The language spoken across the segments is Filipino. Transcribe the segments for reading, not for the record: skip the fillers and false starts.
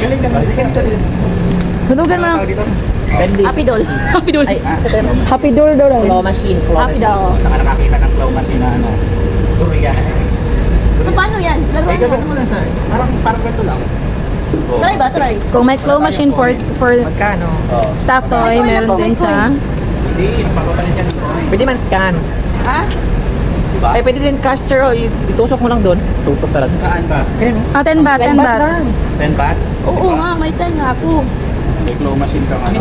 Galing naman. Hulugan mo. Happy doll. Happy doll. Ay, sa termo. Happy doll daw lang. Claw machine. Happy doll. Saka nakakita ng claw machine na ano. Durian. So paano yan? Ay, Laruan gagawin mo. mo lang siya. Parang ganito lang. Try ba? Try. Kung may claw machine for Magkano? Oo. staff toy, meron din sa Hindi, papapalit yan. Pwede man scan. Ha? Diba? Ay, pwede din cash sir. Oh. Itusok mo lang doon. Tusok talaga. Saan ba? Ayan. 10 baht, 10 baht. 10 baht? Oo nga, may 10 nga ako. May claw machine kang ano.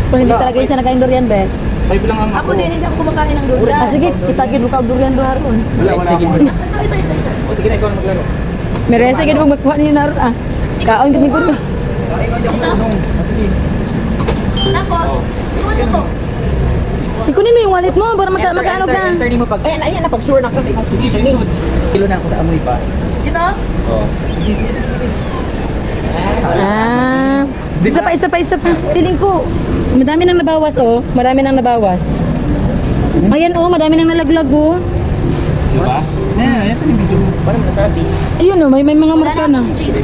Kung hindi talaga yun siya nakain durian, bes. 5 lang ang Ako din, hindi ako kumakain ng durian. Ah, sige, kita gid ka durian do haron. Wala Sige. akong Ito, ito, ito, ito. O, sige na, ikaw na maglaro. May resa gid mo magkuha niyo na ah. Kaon gid ko. Ikaw di ako marunong. Sige. Tapos, Oo. iwan mo to. Ikunin mo yung wallet mo para magkaano ka. Enter mo pag. Ayan na. Pag-sure na kasi yung positioning. Kilo na ako sa amoy ba? Ito? Oo. Ah. Isa pa. Tiling ko. Madami nang nabawas oh. Marami nang nabawas. Ayan oh, madami nang nalaglag oh. Diba? Ayan sa video mo. Paano masabi? Ayun oh, may mga Wala marka na na. akong cheese.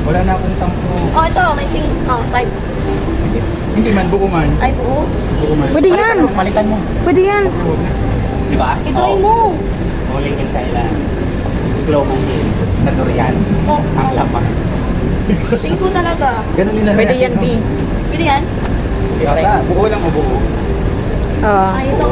Wala na akong tampo. Oh, ito, may 5. Hindi man, buko man. Ay, buo. Buko man. Pwede yan. Palitan mo. Pwede yan. Diba? Itry mo. Huling in Thailand. Claw machine. Na durian. Oh, Ang lapak. tingko talaga. Ganun din na Pwede yan, B. Pwede yan? Buko lang o buko. Oh. Ay, ito.